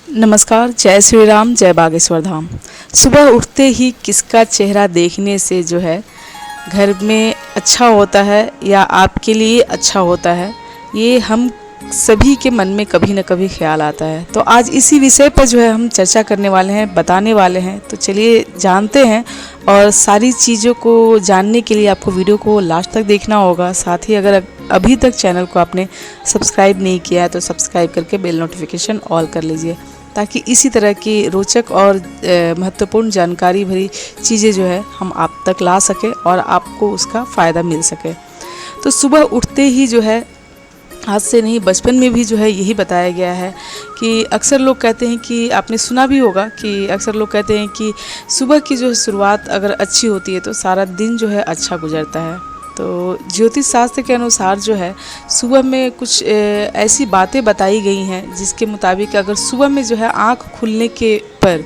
नमस्कार, जय श्री राम, जय बागेश्वर धाम। सुबह उठते ही किसका चेहरा देखने से जो है घर में अच्छा होता है या आपके लिए अच्छा होता है, ये हम सभी के मन में कभी न कभी ख्याल आता है। तो आज इसी विषय पर जो है हम चर्चा करने वाले हैं, बताने वाले हैं। तो चलिए जानते हैं। और सारी चीज़ों को जानने के लिए आपको वीडियो को लास्ट तक देखना होगा। साथ ही अगर अभी तक चैनल को आपने सब्सक्राइब नहीं किया है तो सब्सक्राइब करके बेल नोटिफिकेशन ऑल कर लीजिए, ताकि इसी तरह की रोचक और महत्वपूर्ण जानकारी भरी चीज़ें जो है हम आप तक ला सकें और आपको उसका फ़ायदा मिल सके। तो सुबह उठते ही जो है, आज से नहीं बचपन में भी जो है यही बताया गया है कि अक्सर लोग कहते हैं कि आपने सुना भी होगा कि अक्सर लोग कहते हैं कि सुबह की जो शुरुआत अगर अच्छी होती है तो सारा दिन जो है अच्छा गुजरता है। तो ज्योतिष शास्त्र के अनुसार जो है सुबह में कुछ ऐसी बातें बताई गई हैं जिसके मुताबिक अगर सुबह में जो है आँख खुलने के पर,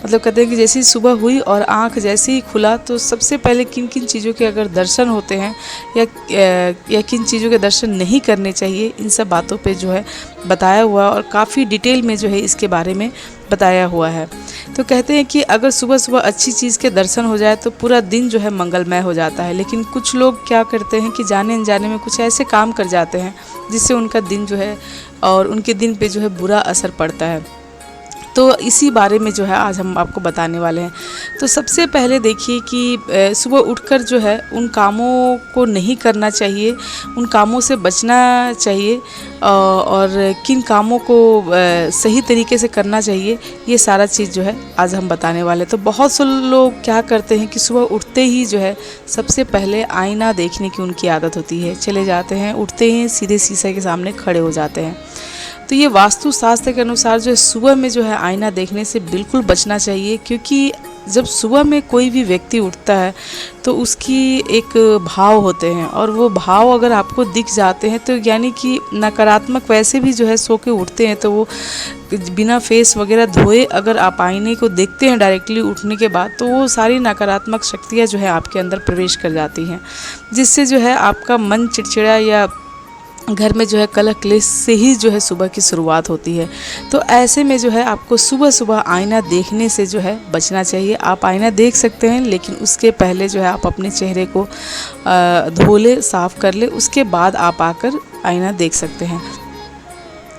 मतलब कहते हैं कि जैसे ही सुबह हुई और आँख जैसे ही खुला तो सबसे पहले किन किन चीज़ों के अगर दर्शन होते हैं या किन चीज़ों के दर्शन नहीं करने चाहिए, इन सब बातों पे जो है बताया हुआ और काफ़ी डिटेल में जो है इसके बारे में बताया हुआ है। तो कहते हैं कि अगर सुबह सुबह अच्छी चीज़ के दर्शन हो जाए तो पूरा दिन जो है मंगलमय हो जाता है। लेकिन कुछ लोग क्या करते हैं कि जाने अनजाने में कुछ ऐसे काम कर जाते हैं जिससे उनका दिन जो है और उनके दिन पे जो है बुरा असर पड़ता है। तो इसी बारे में जो है आज हम आपको बताने वाले हैं। तो सबसे पहले देखिए कि सुबह उठकर जो है उन कामों को नहीं करना चाहिए, उन कामों से बचना चाहिए और किन कामों को सही तरीके से करना चाहिए, ये सारा चीज़ जो है आज हम बताने वाले हैं। तो बहुत से लोग क्या करते हैं कि सुबह उठते ही जो है सबसे पहले आईना देखने की उनकी आदत होती है। चले जाते हैं, उठते ही सीधे शीशे के सामने खड़े हो जाते हैं। तो ये वास्तु शास्त्र के अनुसार जो है सुबह में जो है आईना देखने से बिल्कुल बचना चाहिए, क्योंकि जब सुबह में कोई भी व्यक्ति उठता है तो उसकी एक भाव होते हैं और वो भाव अगर आपको दिख जाते हैं तो यानी कि नकारात्मक, वैसे भी जो है सो के उठते हैं तो वो बिना फेस वगैरह धोए अगर आप आईने को देखते हैं डायरेक्टली उठने के बाद, तो वो सारी नकारात्मक शक्तियाँ जो है आपके अंदर प्रवेश कर जाती हैं, जिससे जो है आपका मन चिड़चिड़ा या घर में जो है कलह क्लेश से ही जो है सुबह की शुरुआत होती है। तो ऐसे में जो है आपको सुबह सुबह आईना देखने से जो है बचना चाहिए। आप आईना देख सकते हैं, लेकिन उसके पहले जो है आप अपने चेहरे को धो ले, साफ़ कर ले, उसके बाद आप आकर आईना देख सकते हैं।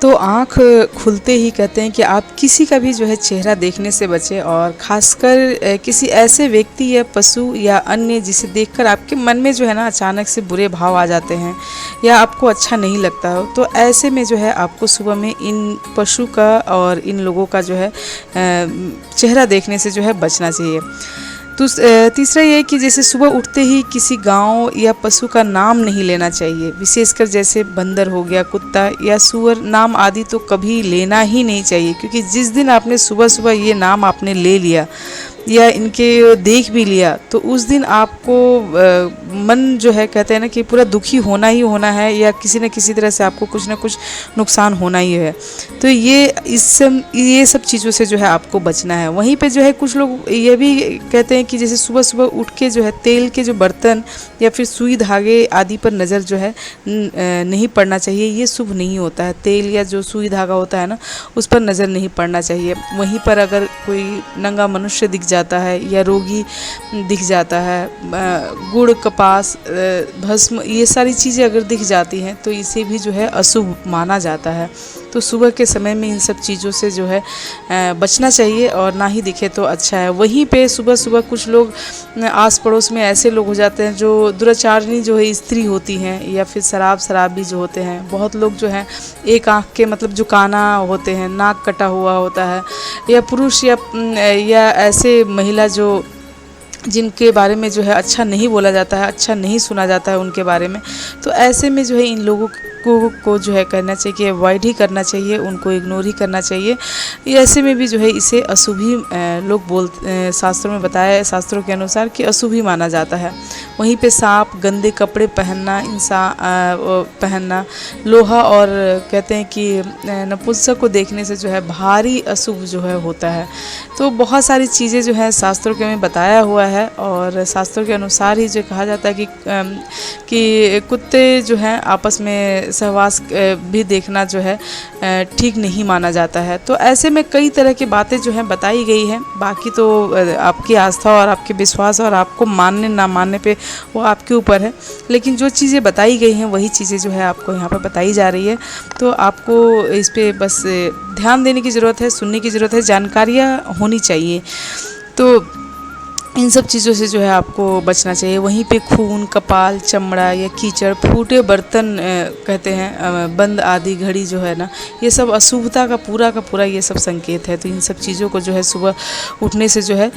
तो आँख खुलते ही कहते हैं कि आप किसी का भी जो है चेहरा देखने से बचें, और ख़ासकर किसी ऐसे व्यक्ति या पशु या अन्य जिसे देखकर आपके मन में जो है ना अचानक से बुरे भाव आ जाते हैं या आपको अच्छा नहीं लगता हो, तो ऐसे में जो है आपको सुबह में इन पशु का और इन लोगों का जो है चेहरा देखने से जो है बचना चाहिए। तो तीसरा ये है कि जैसे सुबह उठते ही किसी गांव या पशु का नाम नहीं लेना चाहिए, विशेषकर जैसे बंदर हो गया, कुत्ता या सूअर नाम आदि तो कभी लेना ही नहीं चाहिए, क्योंकि जिस दिन आपने सुबह सुबह ये नाम आपने ले लिया या इनके देख भी लिया तो उस दिन आपको मन जो है कहते हैं ना कि पूरा दुखी होना ही होना है, या किसी न किसी तरह से आपको कुछ ना कुछ नुकसान होना ही है। तो ये सब चीज़ों से जो है आपको बचना है। वहीं पे जो है कुछ लोग ये भी कहते हैं कि जैसे सुबह सुबह उठ के जो है तेल के जो बर्तन या फिर सुई धागे आदि पर नज़र जो है नहीं पड़ना चाहिए, ये शुभ नहीं होता है। तेल या जो सुई धागा होता है ना उस पर नज़र नहीं पड़ना चाहिए। वहीं पर अगर कोई नंगा मनुष्य दिख जाता है या रोगी दिख जाता है, गुड़, कपास, भस्म, ये सारी चीज़ें अगर दिख जाती हैं तो इसे भी जो है अशुभ माना जाता है। तो सुबह के समय में इन सब चीज़ों से जो है बचना चाहिए, और ना ही दिखे तो अच्छा है। वहीं पे सुबह सुबह कुछ लोग आस पड़ोस में ऐसे लोग हो जाते हैं जो दुराचारणी जो है स्त्री होती हैं या फिर शराबी जो होते हैं। बहुत लोग जो हैं एक आँख के मतलब जो काना होते हैं, नाक कटा हुआ होता है, या पुरुष या ऐसे महिला जो जिनके बारे में जो है अच्छा नहीं बोला जाता है, अच्छा नहीं सुना जाता है उनके बारे में। तो ऐसे में जो है इन लोगों को जो है करना चाहिए कि अवॉइड ही करना चाहिए, उनको इग्नोर ही करना चाहिए। ऐसे में भी जो है इसे अशुभ ही लोग शास्त्रों में बताया है, शास्त्रों के अनुसार कि अशुभ ही माना जाता है। वहीं पे सांप, गंदे कपड़े पहनना, लोहा और कहते हैं कि नपुंसक को देखने से जो है भारी अशुभ जो है होता है। तो बहुत सारी चीज़ें जो है शास्त्रों के में बताया हुआ है और शास्त्रों के अनुसार ही जो कहा जाता है कि कुत्ते जो हैं आपस में सहवास भी देखना जो है ठीक नहीं माना जाता है। तो ऐसे में कई तरह की बातें जो हैं बताई गई हैं। बाकी तो आपकी आस्था और आपके विश्वास और आपको मानने ना मानने पे वो आपके ऊपर है, लेकिन जो चीज़ें बताई गई हैं वही चीज़ें जो है आपको यहाँ पर बताई जा रही है। तो आपको इस पे बस ध्यान देने की ज़रूरत है, सुनने की ज़रूरत है, जानकारियाँ होनी चाहिए। तो इन सब चीज़ों से जो है आपको बचना चाहिए। वहीं पे खून, कपाल, चमड़ा या कीचड़, फूटे बर्तन कहते हैं, बंद आदि घड़ी जो है ना, ये सब अशुभता का पूरा ये सब संकेत है। तो इन सब चीज़ों को जो है सुबह उठने से जो है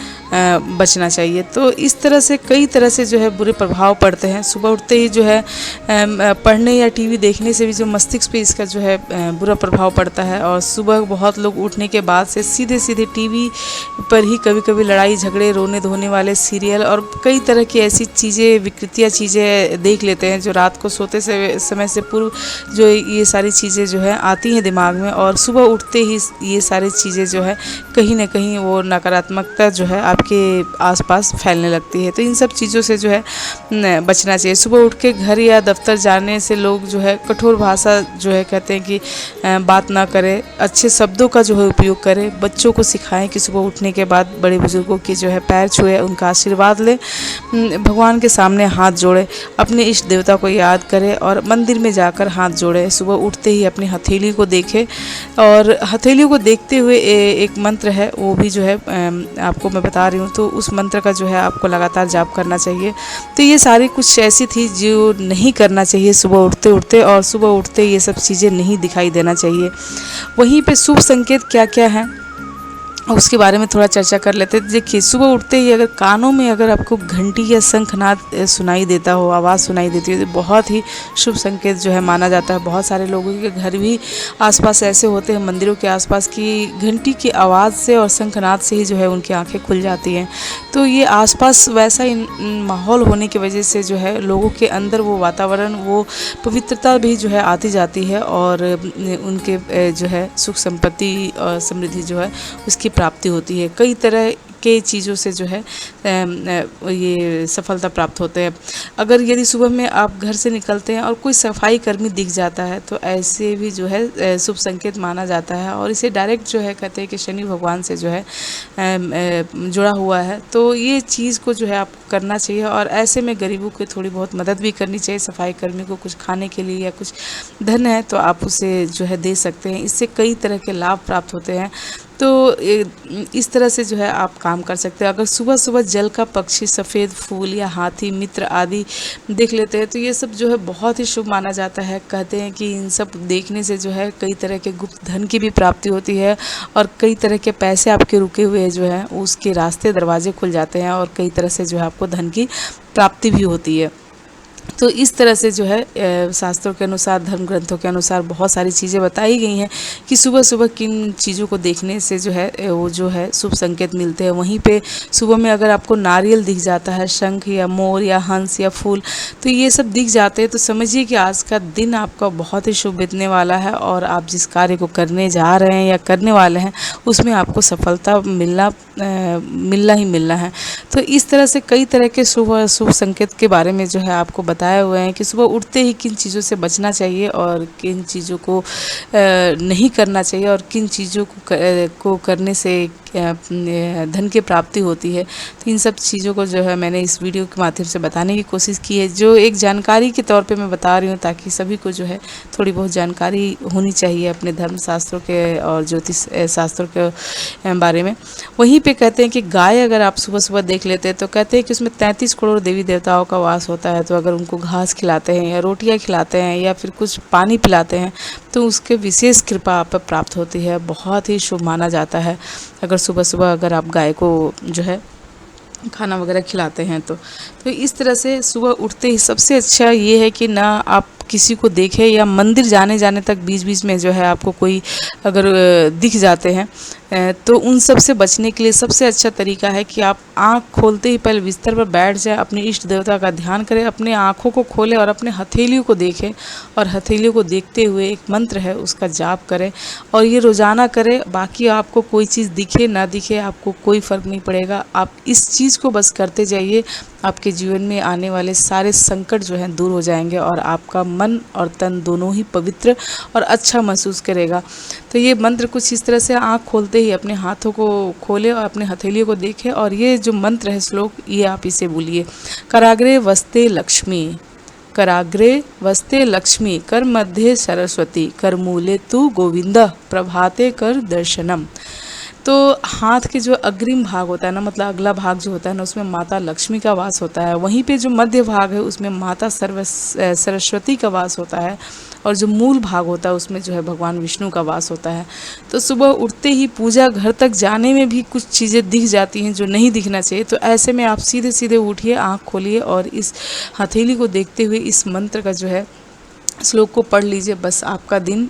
बचना चाहिए। तो इस तरह से कई तरह से जो है बुरे प्रभाव पड़ते हैं। सुबह उठते ही जो है पढ़ने या टीवी देखने से भी जो मस्तिष्क पे इसका जो है बुरा प्रभाव पड़ता है। और सुबह बहुत लोग उठने के बाद से सीधे टीवी पर ही कभी कभी लड़ाई झगड़े, रोने धोने वाले सीरियल और कई तरह की ऐसी चीज़ें, विकृतियाँ चीज़ें देख लेते हैं जो रात को सोते समय से पूर्व जो ये सारी चीज़ें जो है आती हैं दिमाग में, और सुबह उठते ही ये सारी चीज़ें जो है कहीं ना कहीं वो नकारात्मकता जो है आपके आसपास फैलने लगती है। तो इन सब चीज़ों से जो है बचना चाहिए। सुबह उठ के घर या दफ्तर जाने से लोग जो है कठोर भाषा जो है कहते हैं कि बात ना करें, अच्छे शब्दों का जो है उपयोग करें। बच्चों को सिखाएं कि सुबह उठने के बाद बड़े बुजुर्गों के जो है पैर छुए, उनका आशीर्वाद ले, भगवान के सामने हाथ जोड़े, अपने इष्ट देवता को याद करें और मंदिर में जाकर हाथ जोड़े। सुबह उठते ही अपनी हथेली को देखें और हथेली को देखते हुए एक मंत्र है वो भी जो है आपको मैं बता रही हूँ। तो उस मंत्र का जो है आपको लगातार जाप करना चाहिए। तो ये सारी कुछ ऐसी थी जो नहीं करना चाहिए सुबह उठते उठते, और सुबह उठते ये सब चीज़ें नहीं दिखाई देना चाहिए। वहीं पे शुभ संकेत क्या क्या हैं उसके बारे में थोड़ा चर्चा कर लेते हैं। देखिए, सुबह उठते ही अगर कानों में अगर आपको घंटी या शंखनाद सुनाई देता हो, आवाज़ सुनाई देती हो, तो बहुत ही शुभ संकेत जो है माना जाता है। बहुत सारे लोगों के घर भी आसपास ऐसे होते हैं, मंदिरों के आसपास, की घंटी की आवाज़ से और शंखनाद से ही जो है उनकी आंखें खुल जाती हैं। तो ये आसपास वैसा माहौल होने की वजह से जो है लोगों के अंदर वो वातावरण, वो पवित्रता भी जो है आती जाती है और उनके जो है सुख संपत्ति और समृद्धि जो है उसकी प्राप्ति होती है। कई तरह के चीज़ों से जो है ये सफलता प्राप्त होते हैं। अगर यदि सुबह में आप घर से निकलते हैं और कोई सफाई कर्मी दिख जाता है तो ऐसे भी जो है शुभ संकेत माना जाता है, और इसे डायरेक्ट जो है कहते हैं कि शनि भगवान से जो है जुड़ा हुआ है। तो ये चीज़ को जो है आपको करना चाहिए, और ऐसे में गरीबों की थोड़ी बहुत मदद भी करनी चाहिए। सफाई कर्मी को कुछ खाने के लिए या कुछ धन है तो आप उसे जो है दे सकते हैं। इससे कई तरह के लाभ प्राप्त होते हैं। तो इस तरह से जो है आप काम कर सकते हैं। अगर सुबह सुबह जल का पक्षी, सफ़ेद फूल या हाथी, मित्र आदि देख लेते हैं तो ये सब जो है बहुत ही शुभ माना जाता है। कहते हैं कि इन सब देखने से जो है कई तरह के गुप्त धन की भी प्राप्ति होती है, और कई तरह के पैसे आपके रुके हुए जो हैं उसके रास्ते, दरवाजे खुल जाते हैं, और कई तरह से जो है आपको धन की प्राप्ति भी होती है। तो इस तरह से जो है शास्त्रों के अनुसार, धर्म ग्रंथों के अनुसार बहुत सारी चीज़ें बताई गई हैं कि सुबह सुबह किन चीज़ों को देखने से जो है वो जो है शुभ संकेत मिलते हैं। वहीं पे सुबह में अगर आपको नारियल दिख जाता है, शंख या मोर या हंस या फूल, तो ये सब दिख जाते हैं तो समझिए कि आज का दिन आपका बहुत ही शुभ बीतने वाला है, और आप जिस कार्य को करने जा रहे हैं या करने वाले हैं उसमें आपको सफलता मिलना ही मिलना है। तो इस तरह से कई तरह के शुभ संकेत के बारे में जो है आपको बताए हुए हैं कि सुबह उठते ही किन चीज़ों से बचना चाहिए और किन चीज़ों को नहीं करना चाहिए, और किन चीज़ों को करने से धन की प्राप्ति होती है। तो इन सब चीज़ों को जो है मैंने इस वीडियो के माध्यम से बताने की कोशिश की है, जो एक जानकारी के तौर पे मैं बता रही हूँ, ताकि सभी को जो है थोड़ी बहुत जानकारी होनी चाहिए अपने धर्म शास्त्रों के और ज्योतिष शास्त्रों के बारे में। वहीं पे कहते हैं कि गाय अगर आप सुबह सुबह देख लेते हैं तो कहते हैं कि उसमें 33 करोड़ देवी देवताओं का वास होता है। तो अगर उनको घास खिलाते हैं या रोटियां खिलाते हैं या फिर कुछ पानी पिलाते हैं तो उसके विशेष कृपा आप पर प्राप्त होती है। बहुत ही शुभ माना जाता है अगर सुबह सुबह अगर आप गाय को जो है खाना वगैरह खिलाते हैं तो इस तरह से सुबह उठते ही सबसे अच्छा ये है कि ना आप किसी को देखें या मंदिर जाने तक बीच बीच में जो है आपको कोई अगर दिख जाते हैं तो उन सब से बचने के लिए सबसे अच्छा तरीका है कि आप आँख खोलते ही पहले बिस्तर पर बैठ जाए, अपने इष्ट देवता का ध्यान करें, अपने आँखों को खोलें और अपने हथेलियों को देखें और हथेलियों को देखते हुए एक मंत्र है उसका जाप करें और ये रोज़ाना करें। बाकी आपको कोई चीज़ दिखे ना दिखे आपको कोई फ़र्क नहीं पड़ेगा, आप इस चीज़ को बस करते जाइए, आपके जीवन में आने वाले सारे संकट जो हैं दूर हो जाएंगे और आपका मन और तन दोनों ही पवित्र और अच्छा महसूस करेगा। तो ये मंत्र कुछ इस तरह से, आँख खोलते ही अपने हाथों को खोले और अपने हथेलियों को देखें और ये जो मंत्र है श्लोक, ये आप इसे बोलिए। कराग्रे वस्ते लक्ष्मी, कराग्रे वस्ते लक्ष्मी, कर मध्ये सरस्वती, कर मूले तु गोविंद, प्रभाते कर दर्शनम। तो हाथ के जो अग्रिम भाग होता है ना, मतलब अगला भाग जो होता है ना, उसमें माता लक्ष्मी का वास होता है। वहीं पे जो मध्य भाग है उसमें माता सरस्वती का वास होता है और जो मूल भाग होता है उसमें जो है भगवान विष्णु का वास होता है। तो सुबह उठते ही पूजा घर तक जाने में भी कुछ चीज़ें दिख जाती हैं जो नहीं दिखना चाहिए। तो ऐसे में आप सीधे सीधे उठिए, आँख खोलिए और इस हथेली को देखते हुए इस मंत्र का जो है श्लोक को पढ़ लीजिए। बस आपका दिन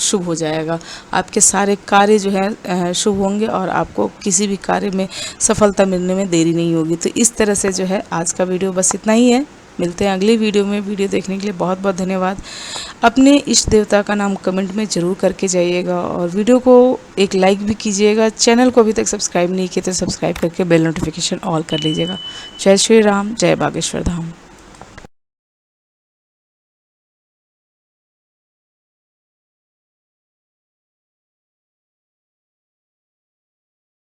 शुभ हो जाएगा, आपके सारे कार्य जो है शुभ होंगे और आपको किसी भी कार्य में सफलता मिलने में देरी नहीं होगी। तो इस तरह से जो है आज का वीडियो बस इतना ही है। मिलते हैं अगली वीडियो में। वीडियो देखने के लिए बहुत बहुत धन्यवाद। अपने इष्ट देवता का नाम कमेंट में ज़रूर करके जाइएगा और वीडियो को एक लाइक भी कीजिएगा। चैनल को अभी तक सब्सक्राइब नहीं किया तो सब्सक्राइब करके बेल नोटिफिकेशन ऑल कर लीजिएगा। जय श्री राम, जय बागेश्वर धाम।